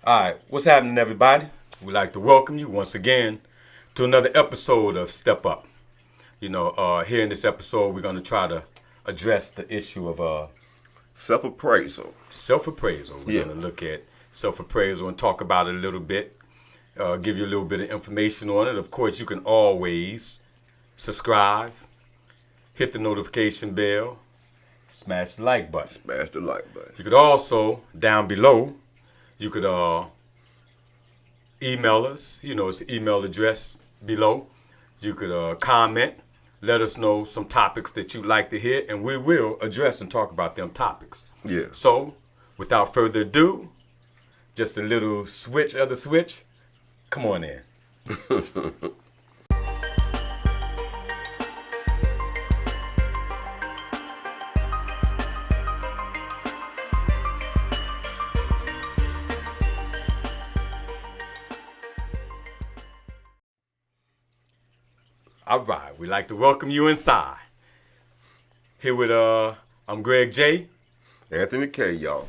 All right, what's happening, everybody? We'd like to welcome you once again to another episode of Step Up. Here in this episode, we're going to try to address the issue of Self-appraisal. self-appraisal. We're going to look at self-appraisal and talk about it a little bit, give you a little bit of information on it. Of course, you can always subscribe, hit the notification bell, smash the like button. Smash the like button. You could also, down below, you could email us. It's the email address below. You could comment, let us know some topics that you'd like to hear, and we will address and talk about them topics. Yeah. So, without further ado, just a little switch of the switch. Come on in. All right, we'd like to welcome you inside. Here with I'm Greg J. Anthony K, y'all.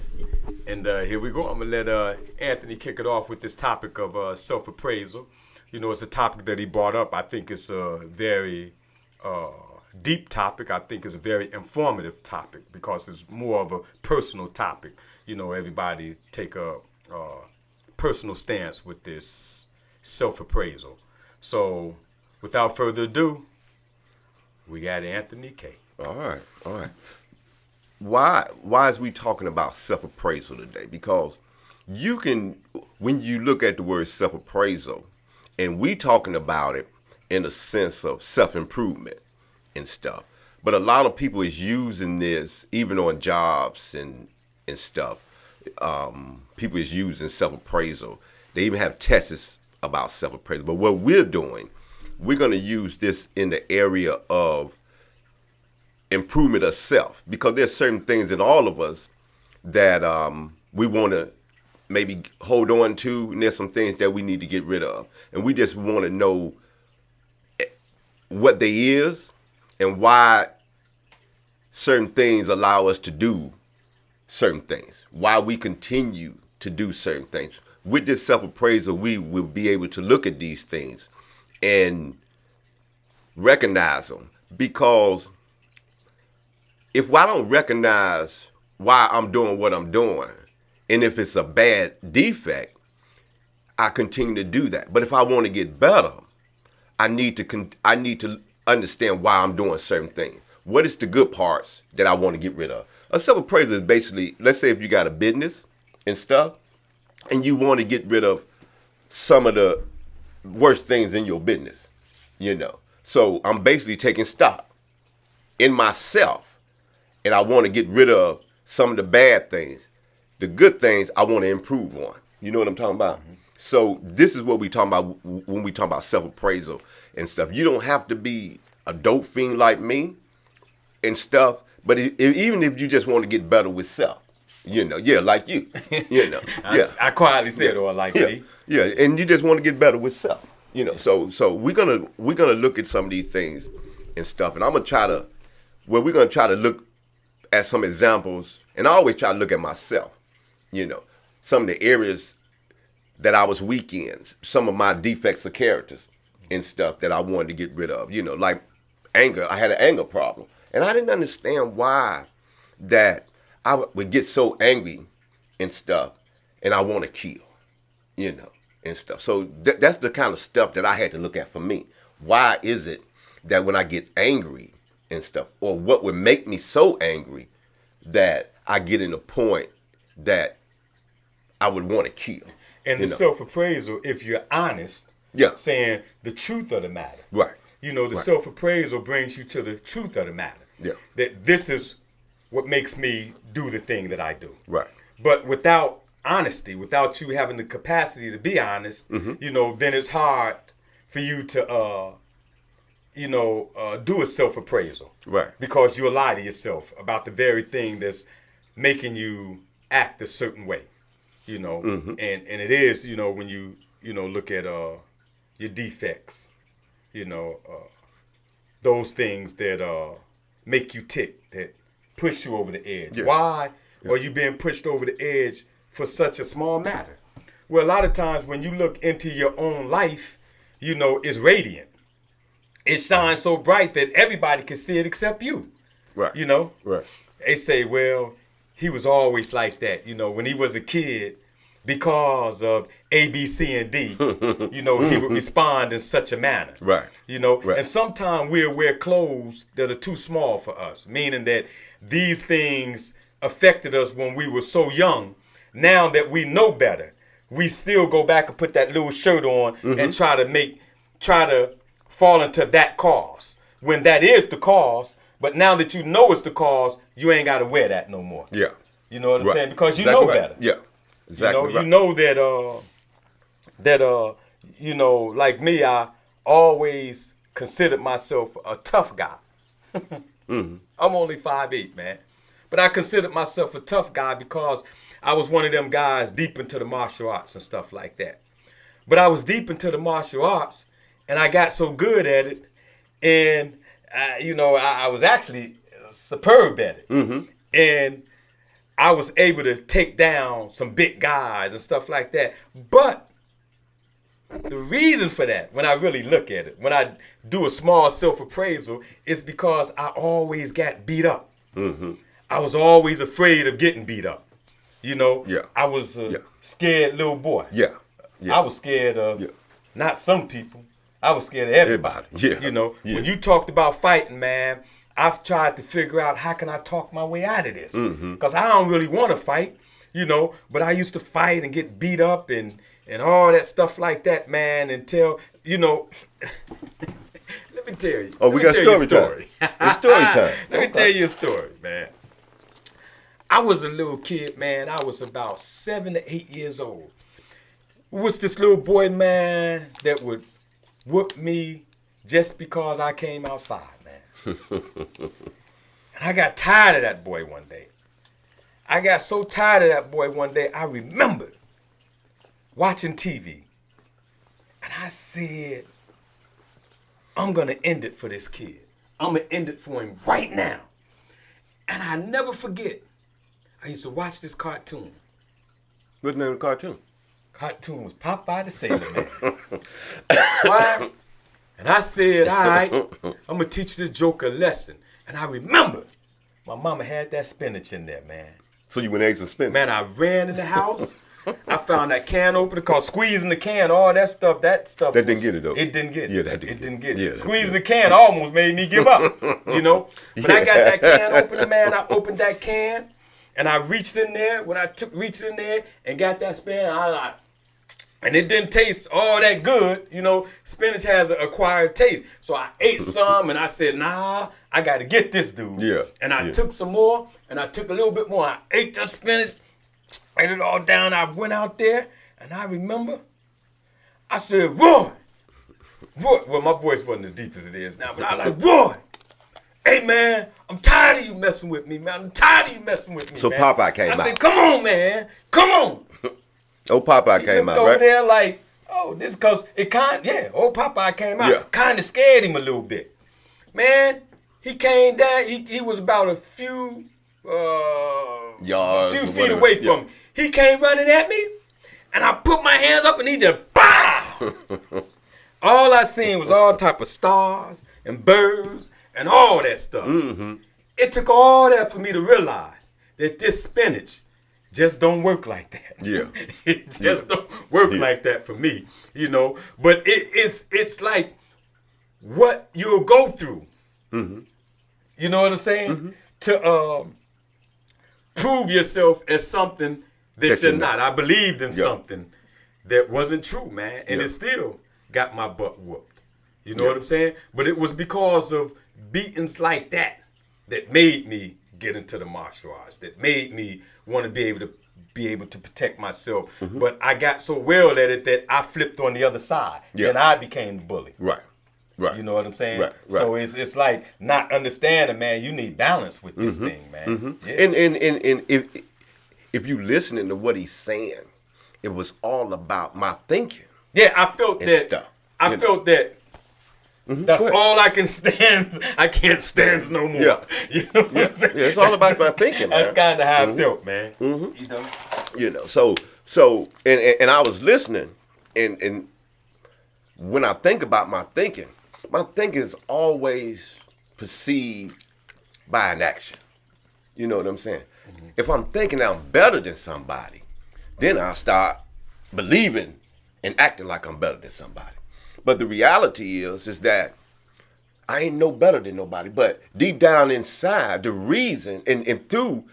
And here we go. I'm going to let Anthony kick it off with this topic of self-appraisal. It's a topic that he brought up. I think it's a very deep topic. I think it's a very informative topic because it's more of a personal topic. Everybody take a personal stance with this self-appraisal. So, without further ado, we got Anthony K. All right. Why is we talking about self-appraisal today? Because you can, when you look at the word self-appraisal, and we talking about it in a sense of self-improvement and stuff, but a lot of people is using this even on jobs and stuff. People is using self-appraisal. They even have tests about self-appraisal. But what we're doing, we're going to use this in the area of improvement of self, because there's certain things in all of us that we want to maybe hold on to, and there's some things that we need to get rid of. And we just want to know what they is and why certain things allow us to do certain things, why we continue to do certain things. With this self-appraisal, we will be able to look at these things and recognize them, because if I don't recognize why I'm doing what I'm doing, and if it's a bad defect, I continue to do that. But if I want to get better, I need to understand why I'm doing certain things. What is the good parts that I want to get rid of? A self-appraisal is basically, let's say if you got a business and stuff, and you want to get rid of some of the worst things in your business, So I'm basically taking stock in myself, and I want to get rid of some of the bad things. The good things I want to improve on. You know what I'm talking about? Mm-hmm. So this is what we talking about when we talk about self-appraisal and stuff. You don't have to be a dope fiend like me and stuff, but even if you just want to get better with self, like you, I quietly said, or like me. Yeah, and you just want to get better with self, So we're gonna look at some of these things and stuff, and we're gonna try to look at some examples, and I always try to look at myself, some of the areas that I was weak in, some of my defects of characters and stuff that I wanted to get rid of, like anger. I had an anger problem, and I didn't understand why that I would get so angry and stuff, and I want to kill, and stuff. So that's the kind of stuff that I had to look at for me. Why is it that when I get angry and stuff, or what would make me so angry that I get in a point that I would want to kill? And the self-appraisal, if you're honest, saying the truth of the matter. Right. The self-appraisal brings you to the truth of the matter. Yeah. That this is what makes me do the thing that I do. Right. But without honesty, without you having the capacity to be honest, then it's hard for you to, do a self-appraisal. Right. Because you'll lie to yourself about the very thing that's making you act a certain way. And it is, when you, look at your defects, those things that make you tick, that push you over the edge. Yeah. Why are you being pushed over the edge for such a small matter? Well, a lot of times when you look into your own life, it's radiant. It shines so bright that everybody can see it except you. Right. You know? Right. They say, well, he was always like that. When he was a kid, because of A, B, C, and D, he would respond in such a manner. Right. Right. And sometimes we'll wear clothes that are too small for us, meaning that these things affected us when we were so young. Now that we know better, we still go back and put that little shirt on and try to fall into that cause when that is the cause. But now that you know it's the cause, you ain't got to wear that no more. Yeah. You know what I'm saying? Because you exactly know right. better. Yeah. Exactly. You know that like me, I always considered myself a tough guy. I'm only 5'8", man. But I considered myself a tough guy because I was one of them guys deep into the martial arts and stuff like that. But I was deep into the martial arts, and I got so good at it, and I was actually superb at it. And I was able to take down some big guys and stuff like that. But the reason for that, when I really look at it, when I do a small self-appraisal, is because I always got beat up. I was always afraid of getting beat up. Yeah. I was a scared little boy. Yeah. I was scared of not some people. I was scared of everybody. Yeah. When you talked about fighting, man, I've tried to figure out how can I talk my way out of this. Because I don't really want to fight, but I used to fight and get beat up and all that stuff like that, man, until, let me tell you. Oh, we got story time. It's story time. Let me tell you a story, man. I was a little kid, man. I was about 7 to 8 years old. It was this little boy, man, that would whoop me just because I came outside, man. And I got tired of that boy one day. I got so tired of that boy one day, I remembered watching TV. And I said, I'm going to end it for this kid. I'm going to end it for him right now. And I never forget, I used to watch this cartoon. What's the name of the cartoon? Cartoon was Popeye the Sailor Man. Why? And I said, all right, I'm going to teach this joker a lesson. And I remember my mama had that spinach in there, man. So you went eggs and spinach? Man, I ran in the house. I found that can opener called squeezing the can, all that stuff. That didn't get it, though. It didn't get it. Yeah, that didn't. It didn't get it. Yeah, squeezing the can almost made me give up, But I got that can opener, man. I opened that can, and I reached in there. When I reached in there and got that spinach, and it didn't taste all that good. Spinach has an acquired taste. So I ate some, and I said, nah, I got to get this dude. Yeah. And I took some more, and I took a little bit more. I ate the spinach, ate it all down. I went out there, and I remember, I said, Roy. Roy. Well, my voice wasn't as deep as it is now, but I was like, Roy. Hey, man, I'm tired of you messing with me, man. I'm tired of you messing with me, so man. Popeye came out. I said, come on, man. Come on. Old Popeye came out, over right? there like, this because it old Popeye came out. Yeah. Kind of scared him a little bit. Man, he came down. He was about a few yards, a few or feet whatever. away from me. He came running at me, and I put my hands up, and he just, pow! All I seen was all type of stars and birds and all that stuff. It took all that for me to realize that this spinach just don't work like that. Yeah. It just don't work like that for me, But it's like what you'll go through. You know what I'm saying? To prove yourself as something that you're not. I believed in something that wasn't true, man. And it still got my butt whooped. You know what I'm saying? But it was because of beatings like that made me get into the martial arts, that made me want to be able to protect myself. But I got so well at it that I flipped on the other side. And I became the bully. Right. You know what I'm saying? Right. So it's like not understanding, man, you need balance with this thing, man. Yeah. And if you listening to what he's saying, it was all about my thinking. Yeah, I felt and that. Stuff. I felt that. That's all I can stand. I can't stand no more. Yeah. You know what I'm saying? Yeah, it's all about my thinking, man. That's kind of how I felt, man. So So, and I was listening, and when I think about my thinking is always perceived by an action. You know what I'm saying? If I'm thinking I'm better than somebody, then I start believing and acting like I'm better than somebody. But the reality is that I ain't no better than nobody. But deep down inside, the reason, and through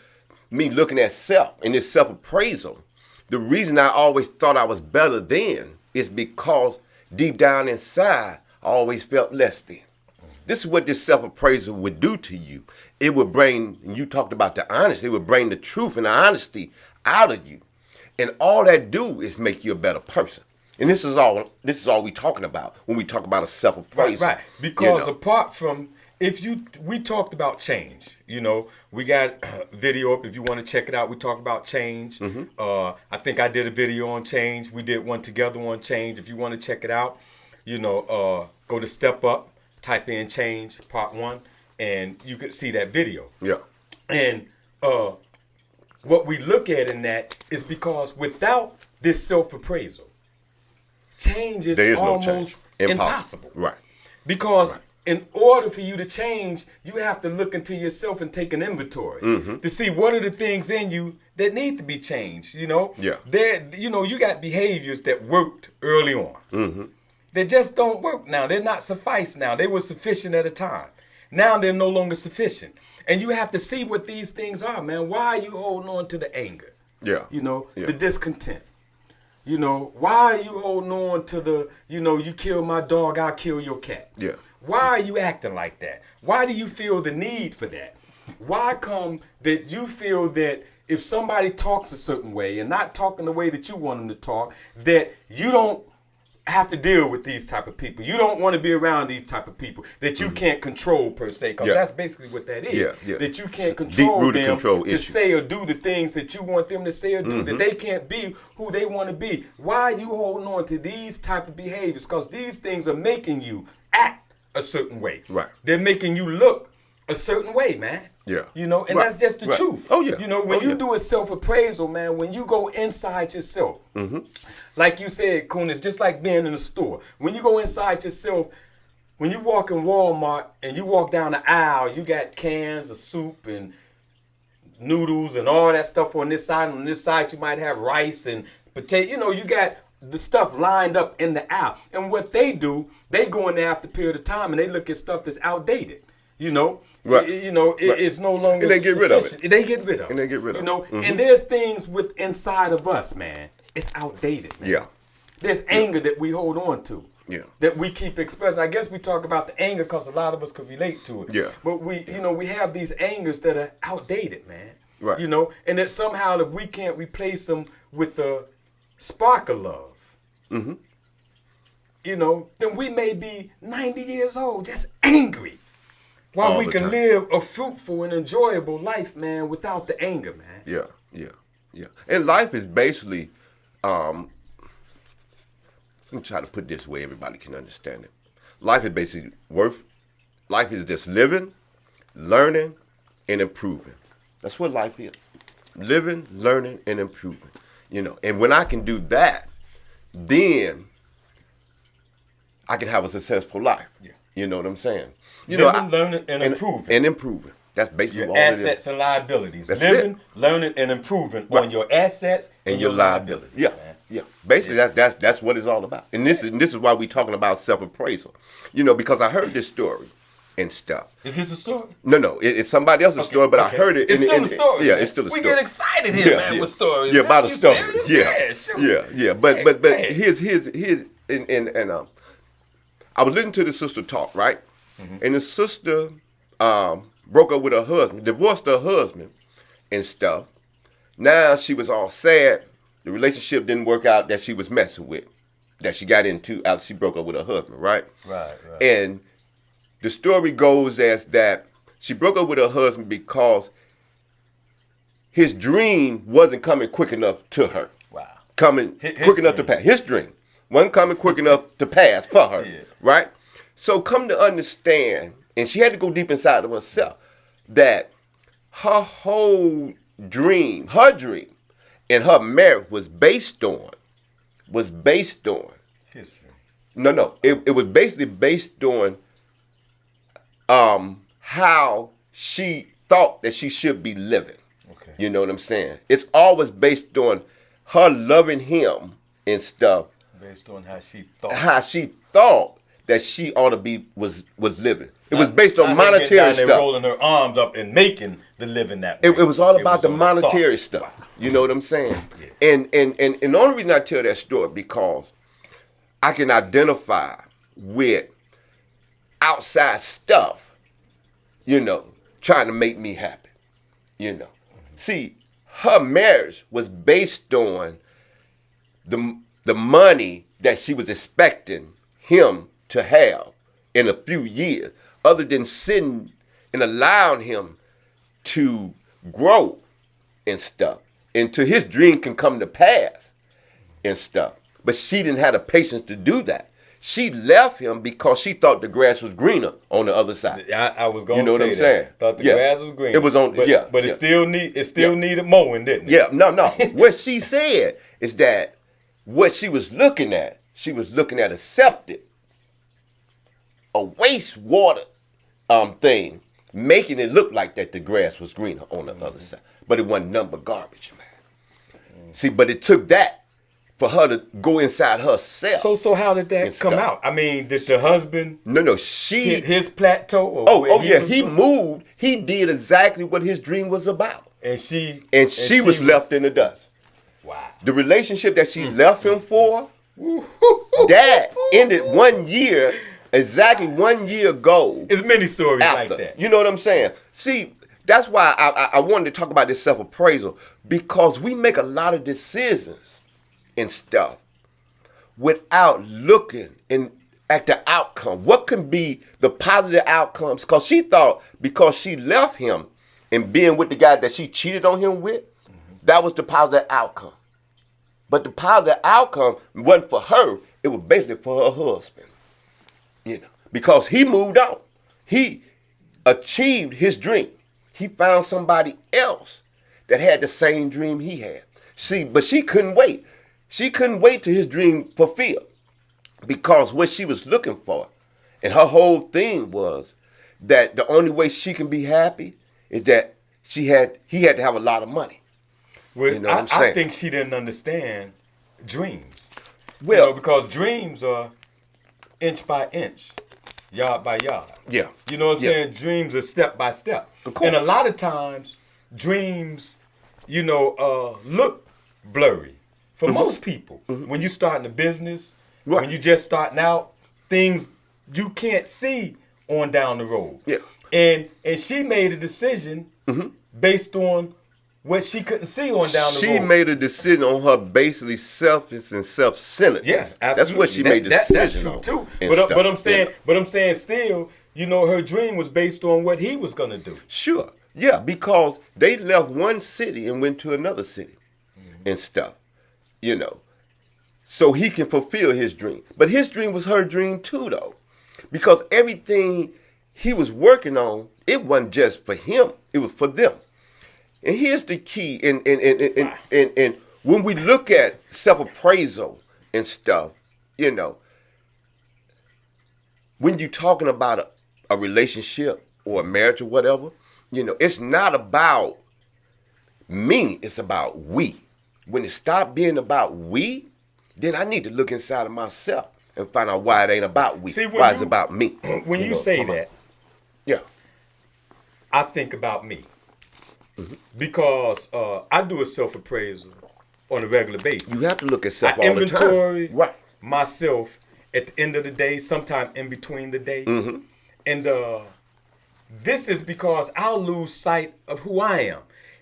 me looking at self and this self-appraisal, the reason I always thought I was better than is because deep down inside, I always felt less than. This is what this self-appraisal would do to you. It would bring, and you talked about the honesty, it would bring the truth and the honesty out of you. And all that do is make you a better person. And this is all we talking about when we talk about a self-appraisal. Right. Because apart from, we talked about change. You know, we got video up if you want to check it out. We talked about change. I think I did a video on change. We did one together on change. If you want to check it out, you know, go to Step Up, type in change part 1, and you could see that video. Yeah. And what we look at in that is because without this self-appraisal, change is almost impossible. Right. Because in order for you to change, you have to look into yourself and take an inventory to see what are the things in you that need to be changed. You know, you got behaviors that worked early on. They just don't work now. They're not suffice now. They were sufficient at a time. Now they're no longer sufficient. And you have to see what these things are, man. Why are you holding on to the anger? Yeah. You know, the discontent. You know, why are you holding on to the, you kill my dog, I'll kill your cat? Yeah. Why are you acting like that? Why do you feel the need for that? Why come that you feel that if somebody talks a certain way and not talking the way that you want them to talk, that you don't have to deal with these type of people? You don't want to be around these type of people that you can't control per se, because that's basically what that is. That you can't control them to say or do the things that you want them to say or do, that they can't be who they want to be. Why are you holding on to these type of behaviors? Because these things are making you act a certain way. Right. They're making you look a certain way, man. Yeah. You know, and that's just the truth. Oh, yeah. You know, when you do a self-appraisal, man, when you go inside yourself, like you said, Kun, it's just like being in a store. When you go inside yourself, when you walk in Walmart and you walk down the aisle, you got cans of soup and noodles and all that stuff on this side. On this side, you might have rice and potato. You know, you got the stuff lined up in the aisle. And what they do, they go in there after a period of time and they look at stuff that's outdated. You know, it's no longer. And they get rid of it. They get rid of it. And they get rid of it. You know, and there's things with inside of us, man. It's outdated, man. Yeah. There's anger that we hold on to. Yeah. That we keep expressing. I guess we talk about the anger because a lot of us could relate to it. Yeah. But we have these angers that are outdated, man. Right. You know, and that somehow if we can't replace them with a spark of love, then we may be 90 years old, just angry. While All we the can time. live a fruitful and enjoyable life, man, without the anger, man. Yeah. And life is basically, let me try to put it this way everybody can understand it. Life is basically life is just living, learning, and improving. That's what life is. Living, learning, and improving. You know, and when I can do that, then I can have a successful life. Yeah. You know what I'm saying? Living, learning, and improving. And improving. That's basically your all assets and liabilities. That's Living, it. learning, and improving on your assets and your liabilities. Yeah, man. yeah. Basically, that's what it's all about. And this is why we're talking about self-appraisal. You know, because I heard this story and stuff. Is this a story? No. It's somebody else's story, but I heard it. It's still a story. Yeah, man. it's still a story. We get excited here, man, with stories. Yeah, man. about a You story. serious? Yeah, sure. But here's I was listening to the sister talk, right? And the sister broke up with her husband, divorced her husband and stuff. Now she was all sad. The relationship didn't work out that she was messing with, that she got into after she broke up with her husband, right? Right. And the story goes as that she broke up with her husband because his dream wasn't coming quick enough to her. Wow. Coming quick enough to pass. His dream wasn't coming quick enough to pass for her, right? So come to understand, and she had to go deep inside of herself, that her whole dream, and her marriage was based on History. no. It was basically based on how she thought that she should be living. Okay. You know what I'm saying? It's always based on her loving him and stuff. Based on how she thought. How she thought that she ought to be was living. It was based on monetary stuff. Rolling her arms up and making the living that way. It was all about the monetary stuff. Wow. You know what I'm saying? Yeah. And the only reason I tell that story because I can identify with outside stuff, you know, trying to make me happy. You know. Mm-hmm. See, her marriage was based on the money that she was expecting him to have in a few years, other than sitting and allowing him to grow and stuff, until his dream can come to pass and stuff. But she didn't have the patience to do that. She left him because she thought the grass was greener on the other side. I was going to say that. You know what I'm saying? Thought the grass was greener. It was on, but it still needed mowing, didn't it? Yeah, no. What she said is that what she was looking at a septic, a wastewater thing, making it look like that the grass was greener on the other side. But it wasn't nothing but garbage, man. See, but it took that for her to go inside herself. So how did that come out? I mean, did the husband she his plateau? He moved. He did exactly what his dream was about. And she was left in the dust. Wow. The relationship that she left him for, that ended 1 year, exactly 1 year ago. There's many stories after. like that. You know what I'm saying? See, that's why I wanted to talk about this self-appraisal, because we make a lot of decisions and stuff without looking at the outcome. What can be the positive outcomes? Because she thought because she left him and being with the guy that she cheated on him with, that was the positive outcome. But the positive outcome wasn't for her. It was basically for her husband. You know, because he moved on. He achieved his dream. He found somebody else that had the same dream he had. See, but she couldn't wait. She couldn't wait till his dream fulfilled, because what she was looking for, and her whole thing was that the only way she can be happy is that he had to have a lot of money. Well, you know what I'm saying? I think she didn't understand dreams. Well, because dreams are inch by inch, yard by yard. Yeah. You know what I'm saying? Dreams are step by step. And a lot of times, dreams, look blurry. For most people, when you starting a business, when you just starting out, things you can't see on down the road. Yeah. And she made a decision based on what she couldn't see on down the road. She made a decision on her basically selfish and self-centered. Yeah, absolutely. That's what she made the decision that's true on. Too. But I'm saying still, her dream was based on what he was gonna do. Sure. Yeah, because they left one city and went to another city and stuff. So he can fulfill his dream. But his dream was her dream too, though, because everything he was working on, it wasn't just for him, it was for them. And here's the key, and when we look at self-appraisal and stuff, when you're talking about a relationship or a marriage or whatever, it's not about me, it's about we. When it stopped being about we, then I need to look inside of myself and find out why it ain't about we. Why it's about me. When you say that, yeah, I think about me. Because I do a self-appraisal on a regular basis. You have to look at self I all the time. inventory myself at the end of the day, sometime in between the day. And this is because I'll lose sight of who I am.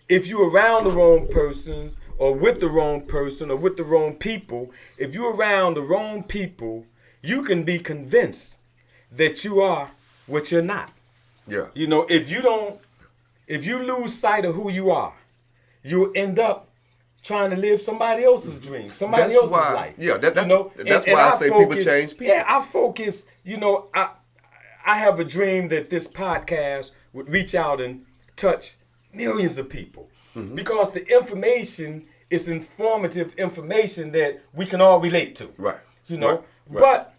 If you're around the wrong person, or with the wrong person, or with the wrong people, if you're around the wrong people, you can be convinced that you are what you're not. Yeah. If you lose sight of who you are, you'll end up trying to live somebody else's dream, somebody else's life. Yeah, that's why I say people change people. Yeah, I focus, I have a dream that this podcast would reach out and touch millions of people. Because the information it's informative information that we can all relate to. Right. You know, Right. but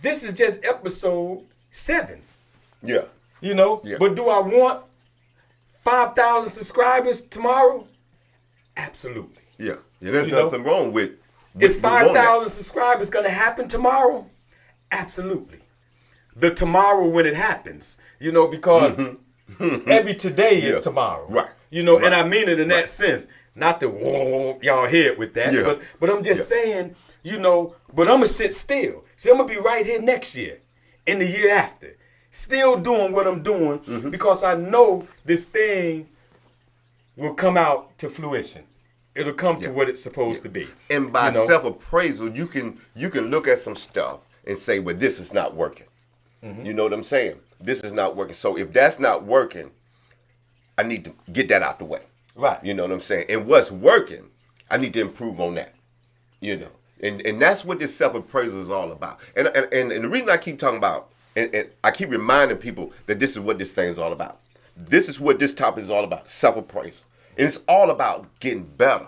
this is just episode 7. Yeah. You know, Yeah. but do I want 5,000 subscribers tomorrow? Absolutely. Yeah. There's You know, nothing wrong with. Is we want that. 5,000 subscribers going to happen tomorrow? Absolutely. The tomorrow when it happens, you know, because every today is Yeah. tomorrow. Right. You know, Right. and I mean it in that sense. Not to whoa y'all head with that, Yeah. but I'm just saying, you know, but I'm going to sit still. See, I'm going to be right here next year and the year after. Still doing what I'm doing because I know this thing will come out to fruition. It'll come to what it's supposed to be. And by you know? self-appraisal, you can look at some stuff and say, well, this is not working. You know what I'm saying? This is not working. So if that's not working, I need to get that out the way. Right. You know what I'm saying? And what's working, I need to improve on that. You know, and that's what this self-appraisal is all about. And the reason I keep talking about, and I keep reminding people that this is what this thing is all about. This is what this topic is all about, self-appraisal. And it's all about getting better,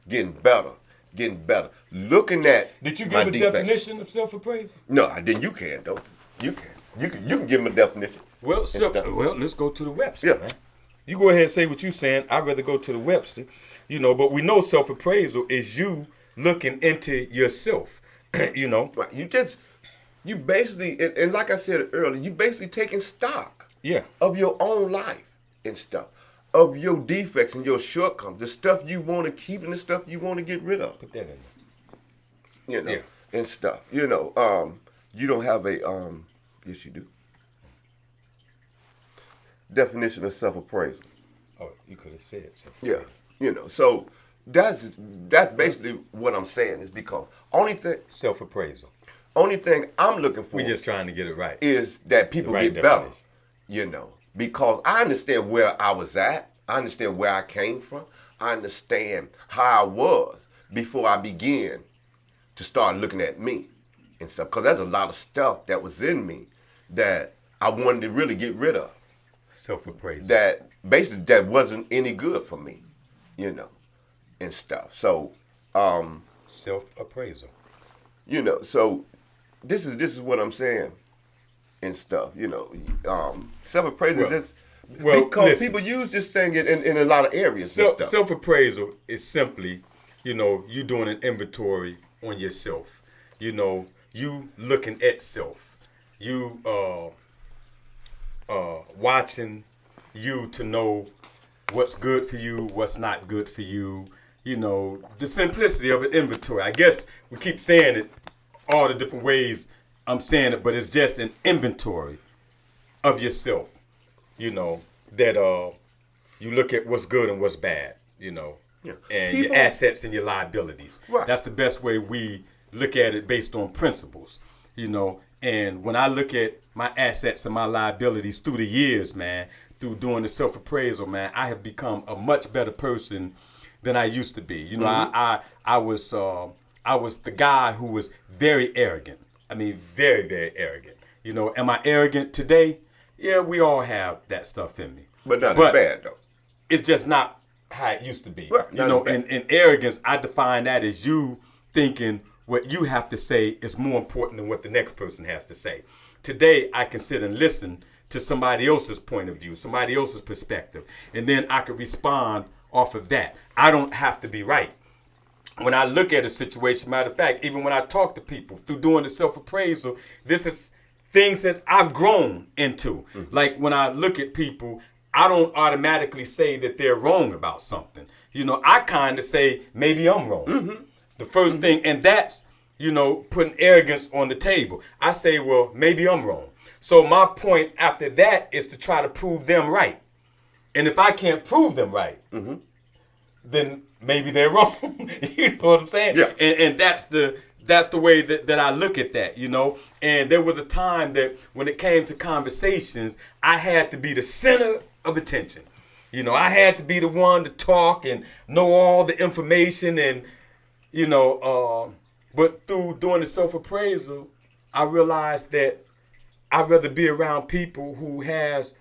getting better, getting better. Looking at Did you my give a defects. definition of self-appraisal? No, I didn't. You can, though. You can. You can give them a definition. Well, and stuff. let's go to the Webster, Yeah. man. You go ahead and say what you're saying. I'd rather go to the Webster. You know, but we know self-appraisal is you looking into yourself. You know? Right. You basically, and like I said earlier, you basically taking stock Yeah. of your own life and stuff, of your defects and your shortcomings, the stuff you want to keep and the stuff you want to get rid of. Put that in there. You know, Yeah. and stuff. You know, you don't have a, yes you do. Definition of self-appraisal. Oh, you could have said Yeah. self-appraisal. You know, so that's basically what I'm saying is because only Self-appraisal. thing I'm looking for We just trying to get it right. is that people The right get better. definition. You know, because I understand where I was at. I understand where I came from. I understand how I was before I began to start looking at me and stuff. Because there's a lot of stuff that was in me that I wanted to really get rid of. Self-appraisal. That basically that wasn't any good for me, you know, and stuff. So, Self-appraisal. you know, so this is what I'm saying and stuff. You know, self-appraisal. Well, because listen. people use this thing in a lot of areas and stuff. Self-appraisal is simply, you know, you doing an inventory on yourself. You know, you looking at self. You watching you to know what's good for you, what's not good for you. You know, the simplicity of an inventory. I guess we keep saying it all the different ways I'm saying it, but it's just an inventory of yourself. You know, that you look at what's good and what's bad, you know, and People- your assets and your liabilities. Right. That's the best way we look at it based on principles, you know. And when I look at my assets and my liabilities through the years, man, through doing the self-appraisal, man, I have become a much better person than I used to be. You know, I was the guy who was very arrogant. I mean, very, very arrogant. You know, am I arrogant today? Yeah, we all have that stuff in me. But not as bad though. It's just not how it used to be. Right, You not know, as bad. in arrogance, I define that as you thinking what you have to say is more important than what the next person has to say. Today, I can sit and listen to somebody else's point of view, somebody else's perspective, and then I can respond off of that. I don't have to be right. When I look at a situation, matter of fact, even when I talk to people through doing the self-appraisal, this is things that I've grown into. Like when I look at people, I don't automatically say that they're wrong about something. You know, I kind of say, maybe I'm wrong. The first thing, and that's, you know, putting arrogance on the table. I say, well, maybe I'm wrong. So my point after that is to try to prove them right. And if I can't prove them right, then maybe they're wrong. You know what I'm saying? Yeah. And that's the way that I look at that, you know. And there was a time that when it came to conversations, I had to be the center of attention. You know, I had to be the one to talk and know all the information and, you know, but through doing the self-appraisal, I realized that I'd rather be around people who has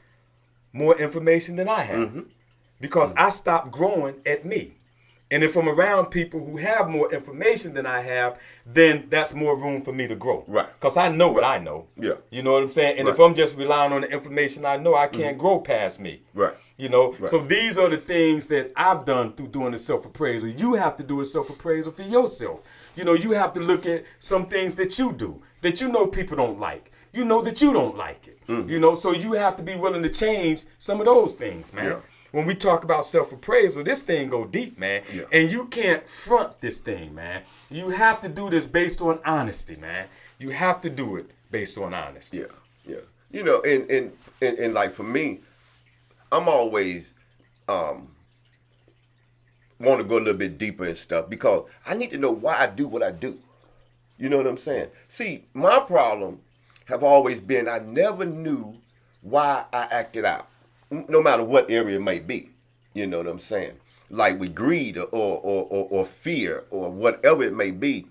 more information than I have. Because I stopped growing at me. And if I'm around people who have more information than I have, then that's more room for me to grow. Right. Because I know what I know. Yeah. You know what I'm saying? And Right. if I'm just relying on the information I know, I can't grow past me. Right. You know? Right. So these are the things that I've done through doing the self-appraisal. You have to do a self-appraisal for yourself. You know, you have to look at some things that you do, that you know people don't like. You know that you don't like it. You know, so you have to be willing to change some of those things, man. Yeah. When we talk about self-appraisal, this thing go deep, man. Yeah. And you can't front this thing, man. You have to do this based on honesty, man. You have to do it based on honesty. Yeah, yeah. You know, and like for me, I'm always want to go a little bit deeper and stuff because I need to know why I do what I do. You know what I'm saying? See, my problem have always been I never knew why I acted out, no matter what area it may be. You know what I'm saying? Like with greed or fear or whatever it may be,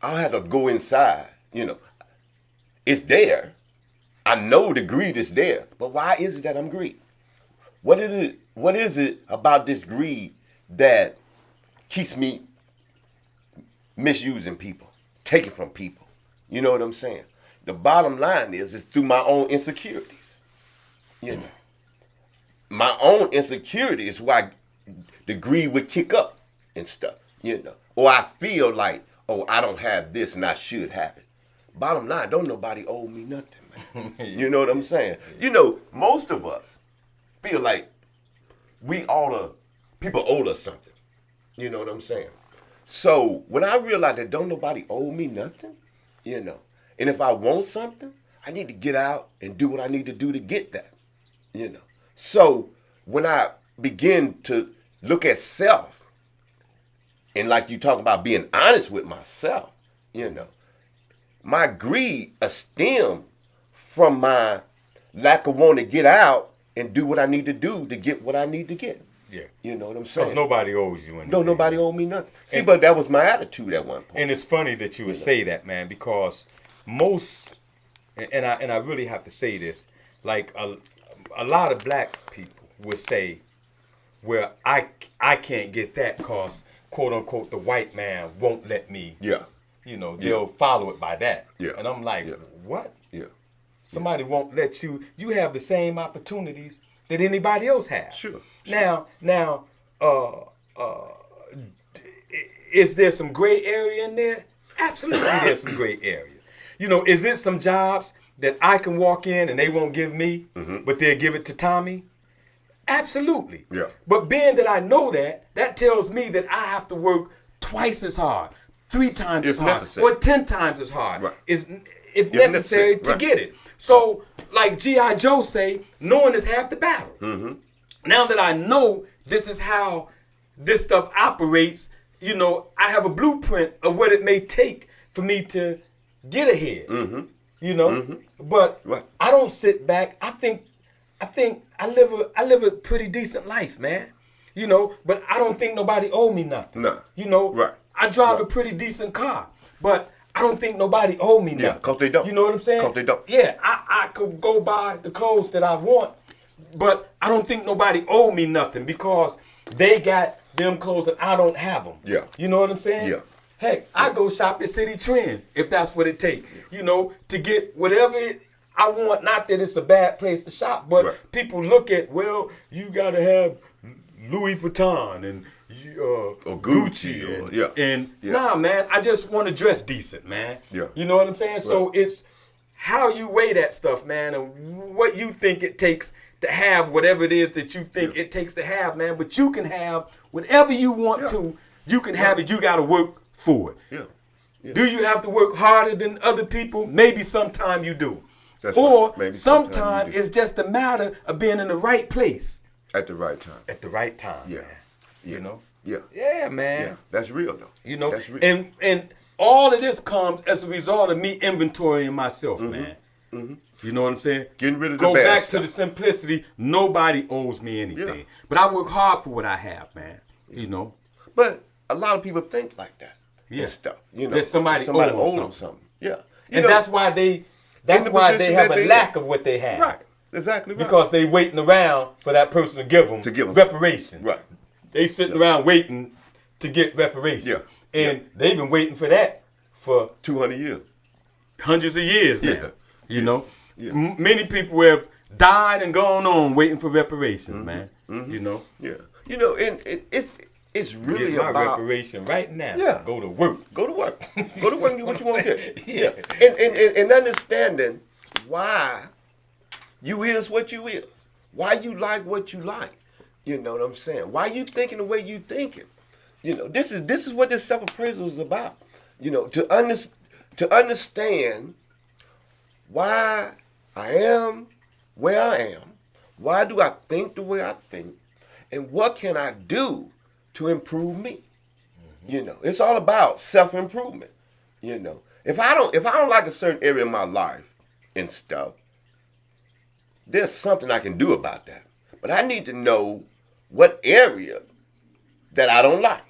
I had to go inside. You know, it's there. I know the greed is there, but why is it that I'm greedy? What is it about this greed that keeps me misusing people, taking from people? You know what I'm saying? The bottom line is it's through my own insecurities. You know, my own insecurity is why the greed would kick up and stuff. You know, or I feel like, oh, I don't have this and I should have it. Bottom line, don't nobody owe me nothing, man. You know what I'm saying? You know, most of us feel like people owe us something. You know what I'm saying? So when I realized that don't nobody owe me nothing, you know, and if I want something, I need to get out and do what I need to do to get that, you know. So when I begin to look at self, and like you talk about being honest with myself, you know, my greed stemmed from my lack of wanting to get out and do what I need to do to get what I need to get. Yeah. You know what I'm saying? Because nobody owes you anything. No, nobody owed me nothing. See, but that was my attitude at one point. And it's funny that you would say that, man, because most, and I really have to say this, like a lot of black people would say, well, I can't get that because, quote unquote, the white man won't let me. Yeah. You know, they'll follow it by that. Yeah. And I'm like, Yeah. what? Yeah. Somebody won't let you. You have the same opportunities that anybody else has. Sure. Now, is there some gray area in there? Absolutely, there's some gray area. You know, is it some jobs that I can walk in and they won't give me, but they'll give it to Tommy? Absolutely. Yeah. But being that I know that tells me that I have to work twice as hard, 3 times as hard, necessary. or 10 times as hard. Right. If necessary to right. get it. So, like G.I. Joe say, knowing is half the battle. Now that I know this is how this stuff operates, you know, I have a blueprint of what it may take for me to get ahead. You know, but Right. I don't sit back. I think I live a pretty decent life, man. You know, but I don't think nobody owe me nothing. No. You know, Right. I drive Right. a pretty decent car, but I don't think nobody owe me nothing. Yeah, 'cause they don't. You know what I'm saying? 'Cause they don't. Yeah, I could go buy the clothes that I want, but I don't think nobody owe me nothing because they got them clothes and I don't have them. Yeah. You know what I'm saying? Yeah. Heck, I go shop at City Trend if that's what it takes. You know, to get whatever I want. Not that it's a bad place to shop, but Right. people look at, well, you got to have Louis Vuitton and Or Gucci Gucci, and, or- yeah. and Yeah. nah, man, I just want to dress decent, man. Yeah. You know what I'm saying? So it's how you weigh that stuff, man, and what you think it takes to have whatever it is that you think it takes to have, man. But you can have whatever you want Yeah. to. You can have it. You got to work for it. Yeah. Yeah. Do you have to work harder than other people? Maybe sometime you do. That's or right. Maybe sometimes sometime you do. it's just a matter of being in the right place At the right time. at the right time, Yeah. man. Yeah. You know? Yeah. Yeah, man. Yeah. That's real though. You know, That's real. and all of this comes as a result of me inventorying myself, man. You know what I'm saying? Getting rid of the Go bad back stuff. to the simplicity. Nobody owes me anything, Yeah. but I work hard for what I have, man. You know, But a lot of people think like that. Yeah. And stuff. You know, That somebody owes them something. Yeah. You and know, that's why they the have position a that they lack in. of what they have, right. Exactly right. Because they waiting around for that person to give them To give 'em. reparation. Right. They sitting around waiting to get reparations. Yeah. And they've been waiting for that for 200 years. hundreds of years now. Yeah. You know? Yeah. Many people have died and gone on waiting for reparations, man. You know? Yeah. You know, and it's really Get my about reparation right now. Yeah. Go to work. Go to work. Go to work and get what you want to get. Yeah. And understanding why you is what you is. Why you like what you like. You know what I'm saying? Why you thinking the way you thinking. You know, this is what this self-appraisal is about. You know, to understand why I am where I am. Why do I think the way I think? And what can I do to improve me? You know, it's all about self-improvement. You know, if I don't like a certain area in my life and stuff, there's something I can do about that. But I need to know what area that I don't like.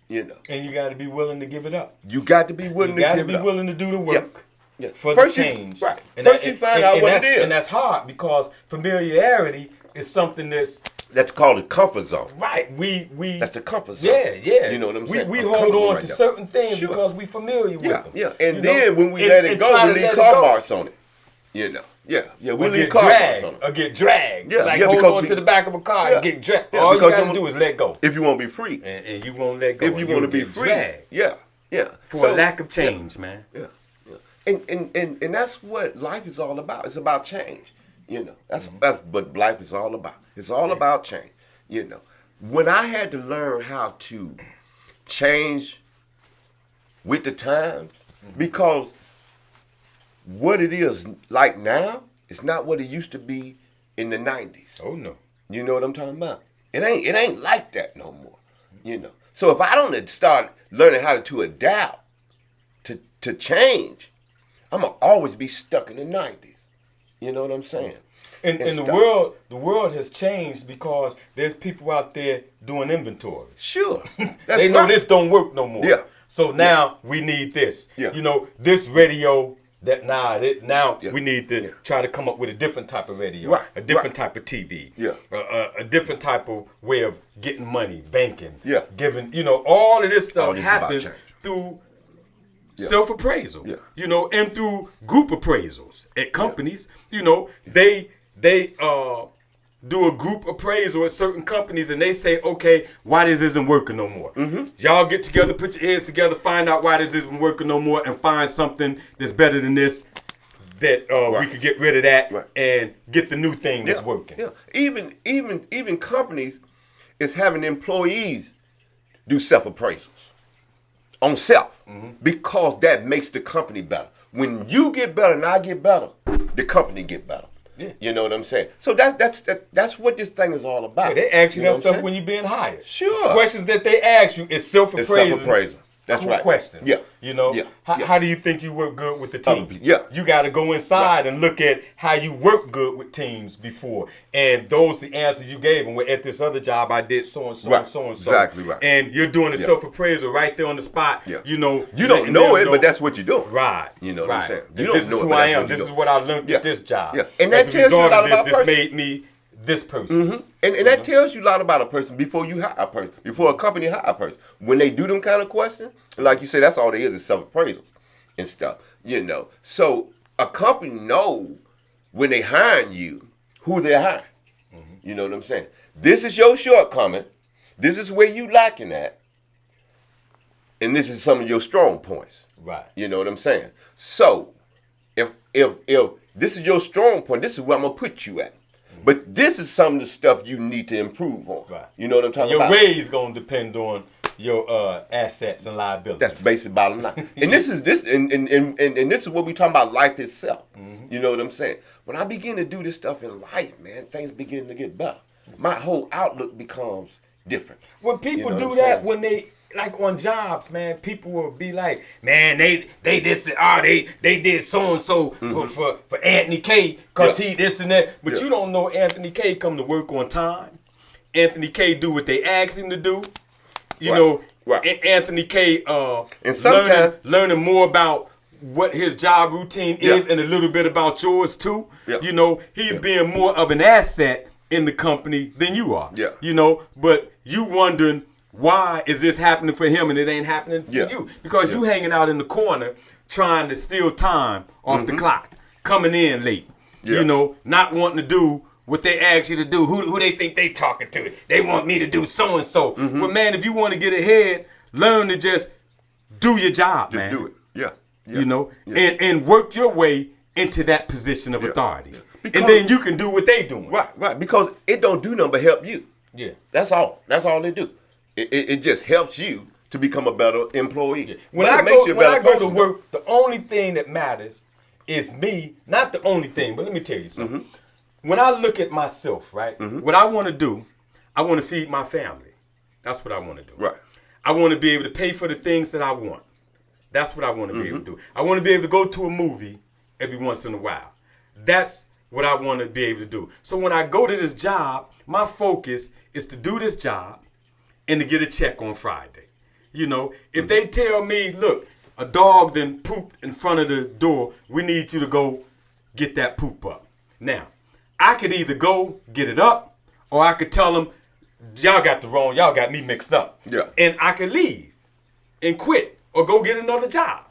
You know, And you got to be willing to give it up. you got to be willing You got to to give be it up. willing to do the work Yeah. for First the you- change. right. And First you find out what it is. And that's hard because familiarity is something that's That's called a comfort zone. right. We That's a comfort zone. Yeah. You know what I'm saying? We I'm hold comfortable on right to there. certain things Sure. because we familiar with Yeah, them. yeah. And You then know? when we let it And go, try we to leave let it car go. marks on it. You know. Yeah. We Or leave get car marks dragged, on it. or get dragged. Yeah, Like yeah, hold because on we- to the back of a car Yeah. and get dragged. Yeah, All you because got to you do is let go. If you want to be free. And you won't let go. If you and want to you'll be get free. dragged Yeah. for a lack of change, man. Yeah. And that's what life is all about. It's about change. You know, that's what life is all about. It's all about change. You know, when I had to learn how to change with the times, because what it is like now is not what it used to be in the 90s. Oh no. You know what I'm talking about? It ain't like that no more. You know. So if I don't start learning how to adapt to change, I'm gonna always be stuck in the 90s. You know what I'm saying? And the world has changed because there's people out there doing inventory. Sure. That's They know right. this don't work no more. Yeah. So now we need this. Yeah. You know, this radio now Yeah. we need to Yeah. try to come up with a different type of radio, Right. a different type of TV, Yeah. a different type of way of getting money, banking, Yeah. giving, all of this All stuff this is about happens change. through Yeah. self-appraisal, Yeah. and through group appraisals at companies, they do a group appraisal at certain companies and they say, okay, why this isn't working no more. Mm-hmm. Y'all get together, put your heads together, find out why this isn't working no more and find something that's better than this that we Right. could get rid of that Right. and get the new thing that's working. Yeah. Even companies is having employees do self-appraisals on self because that makes the company better. When you get better and I get better, the company get better. Yeah. You know what I'm saying? So that's what this thing is all about. Yeah, they ask you know that what I'm stuff saying? when you're being hired. Sure. The questions that they ask you is It's self-appraisal. self-appraisal. That's Cool right. question. Yeah. Yeah. Yeah. How do you think you work good with the team? Other people. Yeah. You got to go inside and look at how you work good with teams before. And those the answers you gave. And at this other job, I did so and so Right. and so and so. Exactly right. And you're doing a Yeah. self-appraisal right there on the spot. Yeah. You know. You don't letting know them it, but that's what you're doing. Right. You know what I'm right. saying? And You don't this know is it, who but I that's am. what This you're is doing. what I learned Yeah. at this job. Yeah. And As that a tells you a result lot of about this person. made me this person. And that tells you a lot about a person before you hire a person, before a company hire a person. When they do them kind of questions, like you say, that's all they is self-appraisal and stuff. So a company know when they hiring you who they're hiring. You know what I'm saying? This is your shortcoming. This is where you lacking at. And this is some of your strong points. Right. You know what I'm saying? So if this is your strong point, this is where I'm gonna put you at. But this is some of the stuff you need to improve on. Right. You know what I'm talking Your about? raise gonna depend on your assets and liabilities. That's basic bottom line. And this is this and this is what we talking about life itself. You know what I'm saying? When I begin to do this stuff in life, man, things begin to get better. My whole outlook becomes different. When people You know do what I'm that, saying? when they like on jobs, man, people will be like, man, they this they did so and so for Anthony K because Yeah. he this and that. But Yeah. you don't know Anthony K come to work on time. Anthony K do what they ask him to do. You Right. know, Right. Anthony K And sometimes- learning more about what his job routine is Yeah. and a little bit about yours too. Yeah. You know, he's Yeah. being more of an asset in the company than you are. Yeah. You know, but you wondering why is this happening for him and it ain't happening for you? Because you hanging out in the corner trying to steal time off the clock, coming in late, not wanting to do what they ask you to do, who they think they talking to. They want me to do so and so. But man, if you want to get ahead, learn to just do your job, man. Just do it. And work your way into that position of authority. Because, and then you can do what they doing. Right. Because it don't do nothing but help you. Yeah. That's all they do. It just helps you to become a better employee. Yeah. When I go to work, the only thing that matters is me. Not the only thing, but let me tell you something. When I look at myself, right, what I want to do, I want to feed my family. That's what I want to do. Right. I want to be able to pay for the things that I want. That's what I want to be able to do. I want to be able to go to a movie every once in a while. That's what I want to be able to do. So when I go to this job, my focus is to do this job and to get a check on Friday. If they tell me, look, a dog then pooped in front of the door, we need you to go get that poop up. Now, I could either go get it up, or I could tell them, y'all got me mixed up. Yeah. And I could leave and quit or go get another job.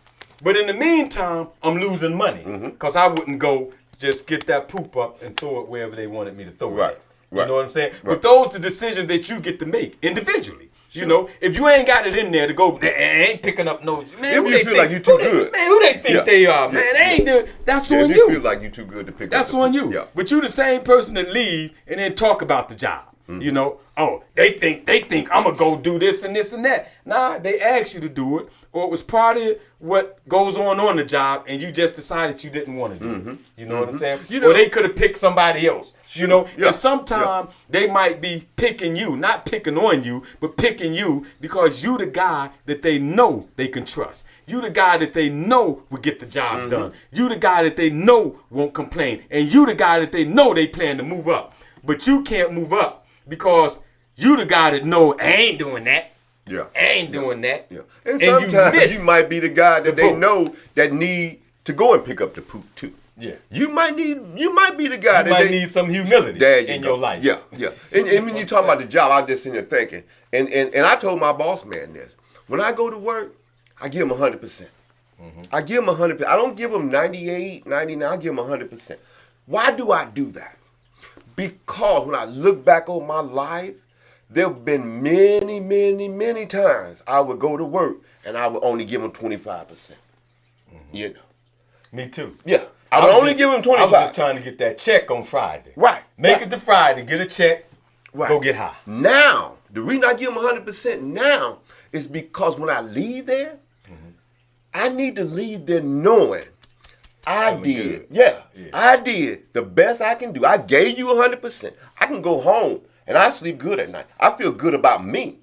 But in the meantime, I'm losing money because I wouldn't go just get that poop up and throw it wherever they wanted me to throw it. Right. You know what I'm saying? Right. But those are the decisions that you get to make individually. Sure. If you ain't got it in there to go, they ain't picking up no. Man, if you feel like you too good. Who they think they are? Man, they ain't doing. That's on you. If you feel like you too good to pick up. That's on you. Yeah. But you the same person that leave and then talk about the job. They think I'm gonna go do this and this and that. Nah, they asked you to do it, or it was part of what goes on the job, and you just decided you didn't want to do it. You know what I'm saying? Or they could have picked somebody else. And sometimes they might be picking you, not picking on you, but picking you because you the guy that they know they can trust. You the guy that they know will get the job done. You the guy that they know won't complain, and you the guy that they know they plan to move up. But you can't move up because you the guy that know I ain't doing that. Yeah. I ain't doing that. Yeah. And sometimes you might be the guy that they know that need to go and pick up the poop too. Yeah. You might be the guy that might need some humility in your life. Yeah. And when you talk about the job, I was just sitting there thinking, and I told my boss man this. When I go to work, I give him 100%. I give him 100%. I don't give him 98, 99. I give him 100%. Why do I do that? Because when I look back on my life, there have been many, many, many times I would go to work and I would only give them 25%. Me too. Yeah. I would only give them 25%. I was just trying to get that check on Friday. Right. Make it to Friday, get a check, go get high. Now, the reason I give them 100% now is because when I leave there, I need to leave there knowing I did the best I can do. I gave you 100%. I can go home and I sleep good at night. I feel good about me,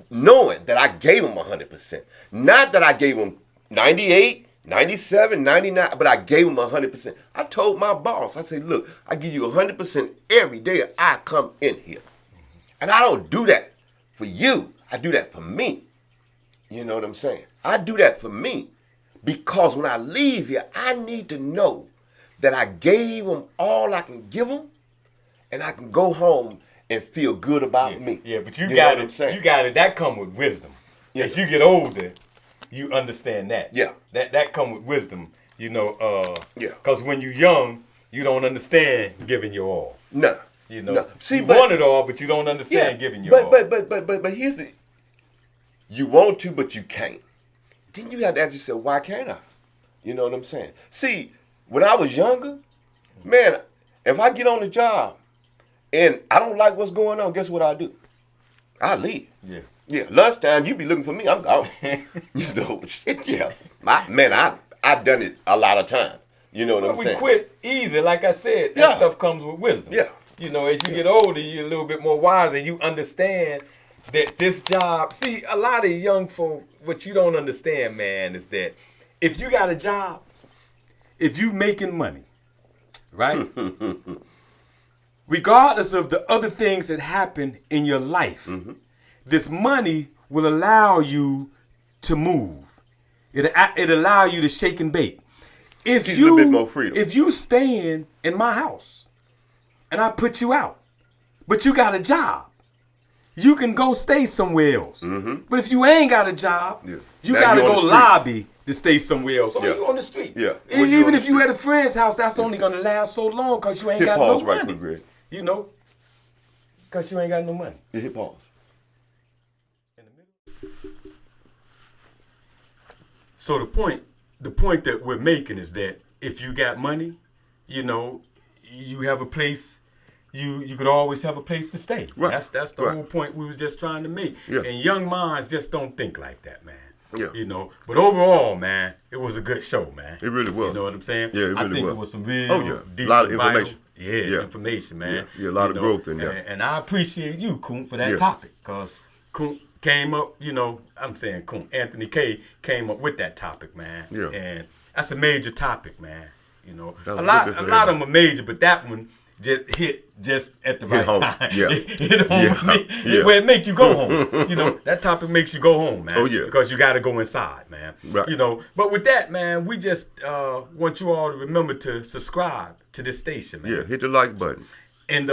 knowing that I gave them 100%. Not that I gave them 98, 97, 99, but I gave them 100%. I told my boss, I said, look, I give you 100% every day I come in here. And I don't do that for you. I do that for me. You know what I'm saying? I do that for me. Because when I leave here, I need to know that I gave them all I can give them, and I can go home and feel good about me. Yeah, but you got it. You got it. That come with wisdom. As you get older, you understand that. Yeah. That come with wisdom. Because when you're young, you don't understand giving your all. No. See, you want it all, but you don't understand giving your all. But here's the. You want to, but you can't. Then you have to ask yourself, why can't I? You know what I'm saying? See, when I was younger, man, if I get on the job and I don't like what's going on, guess what I do? I leave. Yeah. Lunchtime, you be looking for me, I'm gone. I done it a lot of times. You know what I'm saying? We quit easy, like I said. That stuff comes with wisdom. Yeah. As you get older, you're a little bit more wiser. You understand that this job, see, a lot of young folk, what you don't understand, man, is that if you got a job, if you making money, right? Regardless of the other things that happen in your life, this money will allow you to move. It allow you to shake and bake. If you, a little bit more freedom. If you staying in my house and I put you out, but you got a job, you can go stay somewhere else. But if you ain't got a job, you Now gotta you on go the street. lobby to stay somewhere else. Or Yeah. you on the street. Yeah. Or you Even on the if you street. at a friend's house, that's only gonna last so long because you ain't Hit got pause no right money. quick, Greg. You know, because you ain't got no money. Yeah, hit pause. So the point that we're making is that if you got money, you know, you have a place. You could always have a place to stay. Right. That's the Right. whole point we was just trying to make. Yeah. And young minds just don't think like that, man. Yeah. You know, but overall, man, it was a good show, man. It really was. You know what I'm saying? Yeah, it really I think was. it was some real Oh, yeah. deep, Lot of and vital- information. Yeah, Yeah. information, man. Yeah, a lot You of know, growth in there. And I appreciate you, Coon, for that Yeah. topic, because Coon came up, you know, I'm saying Coon, Anthony K came up with that topic, man. Yeah. And that's a major topic, man. You know, That was a a lot good bit of for them everybody. are major, but that one just hit at the right home. time. Yeah. Hit home Yeah. with me, Yeah. where it make you go home. You know, that topic makes you go home, man. Oh, yeah. Because you got to go inside, man. Right. You know, but with that, man, we just want you all to remember to subscribe to this station, man. Yeah, hit the like button. And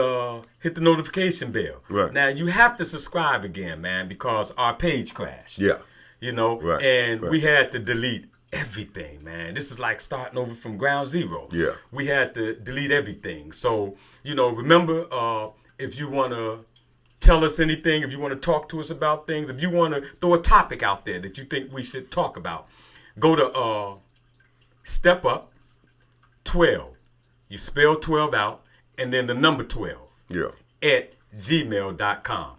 hit the notification bell. Right. Now, you have to subscribe again, man, because our page crashed. Yeah. You know, Right, and right. we had to delete everything, man. This is like starting over from ground zero. Yeah. We had to delete everything. So, you know, remember, if you want to tell us anything, if you want to talk to us about things, if you want to throw a topic out there that you think we should talk about, go to Step Up 12. You spell 12 out, and then the number 12 Yeah. at gmail.com.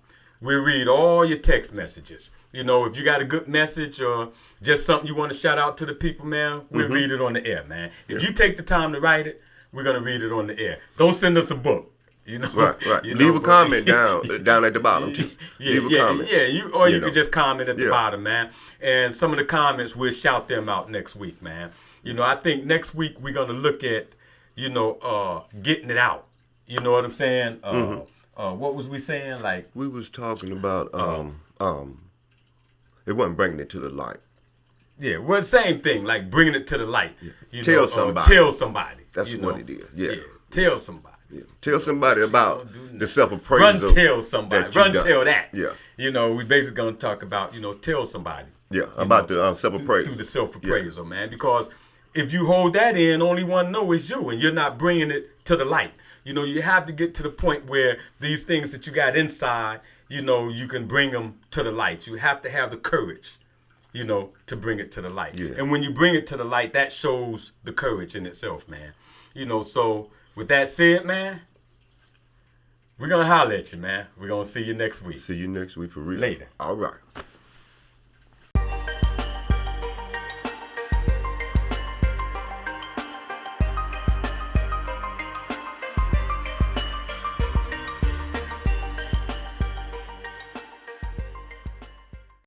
We read all your text messages. You know, if you got a good message or just something you want to shout out to the people, man, we'll read it on the air, man. If you take the time to write it, we're going to read it on the air. Don't send us a book. You know, Right. You Leave know, a comment down at the bottom too. Yeah, Leave a comment. you You know. could just comment at the Yeah. bottom, man. And some of the comments, we'll shout them out next week, man. You know, I think next week we're gonna look at, you know, getting it out. You know what I'm saying? What was we saying? Like, We was talking about it wasn't bringing it to the light. yeah, well, same thing. Like bringing it to the light. You Tell know, somebody. Tell somebody. That's you what know? it is. Yeah. Tell somebody. Yeah. Tell somebody about do the self-appraisal. Run tell somebody. that you Run done. tell that. Yeah. You know, we basically gonna talk about, you know, tell somebody. Yeah, about the self-appraisal. Through the self-appraisal, man. Because if you hold that in, only one know is you, and you're not bringing it to the light. You know, you have to get to the point where these things that you got inside, you know, you can bring them to the light. You have to have the courage, you know, to bring it to the light. Yeah. And when you bring it to the light, that shows the courage in itself, man. You know, so with that said, man, we're going to holler at you, man. We're going to see you next week. See you next week for real. Later. All right.